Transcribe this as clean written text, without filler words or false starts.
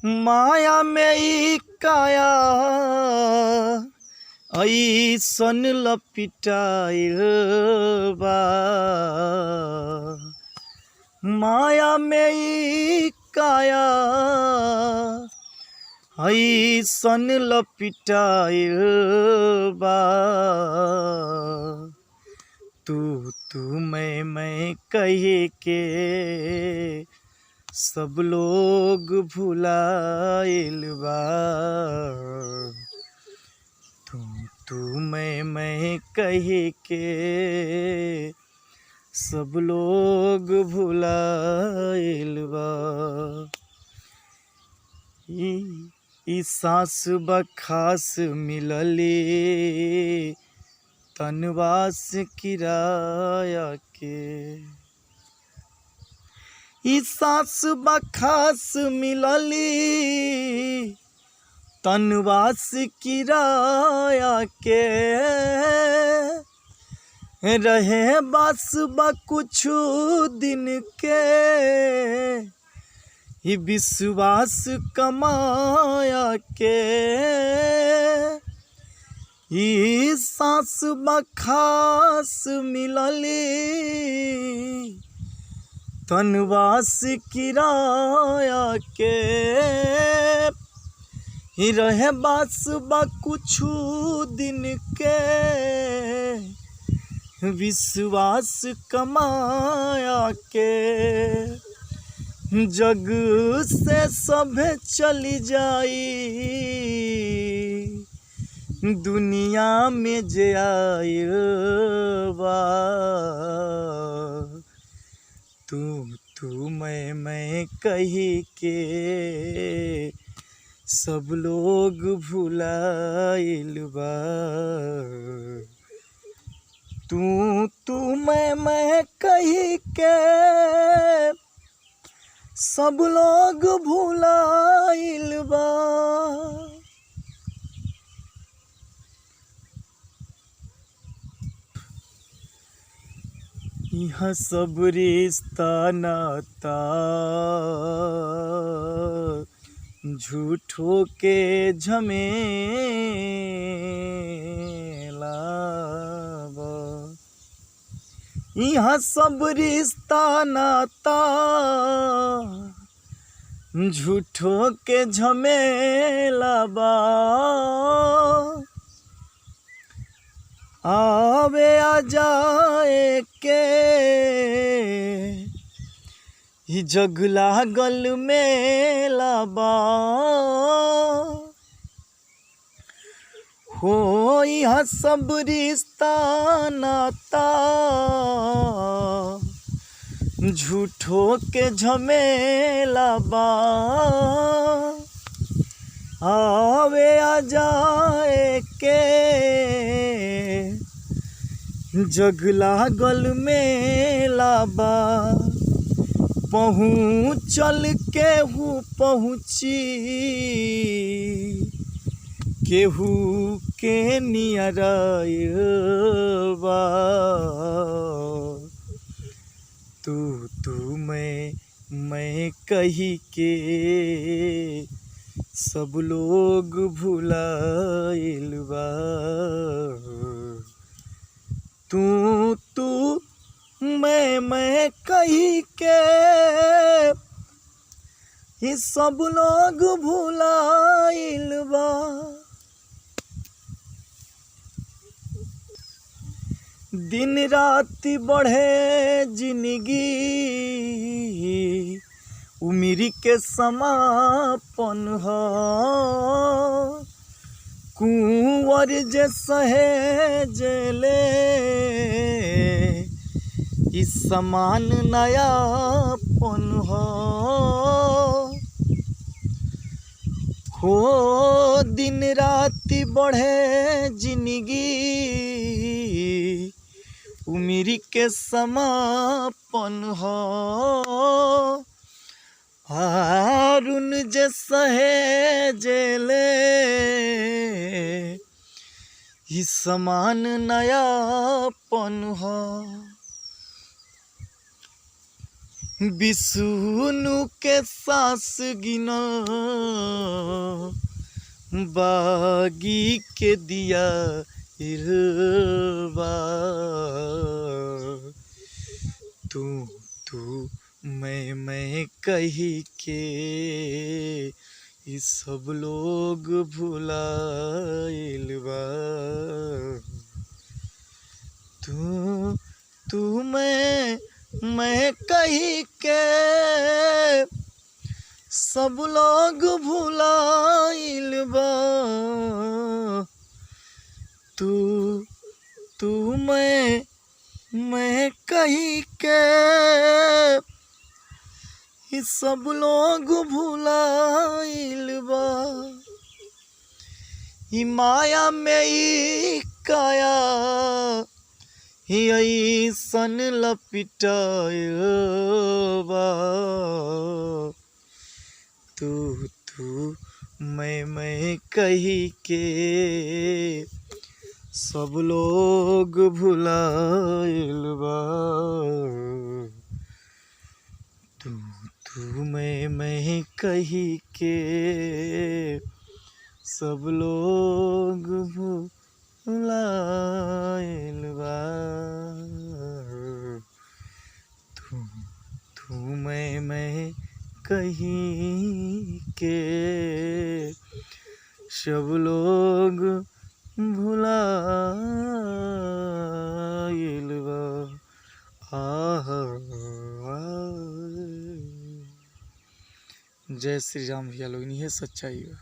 माया में ई काया ऐसन लपिटाइल बा। माया में ई काया ऐसन लपिटाइल बा। तू मैं कहे के सब लोग भुलाइल बा। तू मैं कहे के सब लोग भुलाइल बा। ई सांस बखास मिलले तनवास किराया के। ई सांस बखास मिलली तनवास किराया के। रहे बस कुछ दिन के ई विश्वास कमाया के। ई सांस बखास मिलली तनवास किराया के। ही रहे बस कुछ दिन के विश्वास कमाया के। जग से सभे चली जाई दुनिया में जे आइल बा। तू मैं कही के सब लोग भुलाइल बा। तू मैं कही के सब लोग भुलाइल बा। यहाँ सब रिश्ता नाता झूठों के झमेला बा। यहाँ सब रिश्ता नाता झूठों के झमेला बा। आवे आ जाए के ही जग लागल मेला बा। हो यहाँ सब रिश्ता नाता झूठों के झमेला बा। आवे आ जाए के जग लागल मेला बा। पहुँचल केहू पहुँची केहू के नियर बा। तू मैं कही के सब लोग भुलाइल बा। तू मैं कही के ही सब लोग भुलाइल बा। दिन रात बढ़े जिंदगी उम्र के समापन ह। कुंवर जे सहेजले इस समान नयापन हो। दिन रात बढ़े जिंदगी उम्र के समापन हो। हारून जे सहेजले इस समान नयापन हो। विष्णु के सास गिना बागी के दिया इरबा तू तू मैं कही के ये सब लोग भुलाइल बा तू तू मैं कही के सब लोग भुलाइल बा तू तू मैं कही के ये सब लोग भुलाइल बा ई माया में ई काया ही ऐसन लपिटाइल बा तू तू मैं कही के सब लोग भुलाइल बा तू तू मैं कही के सब लोग भुलाइल बा तू तू मैं कही के सब लोग भुलाइल बा आहा जय श्री राम भैया लोग, ये सच्चाई है।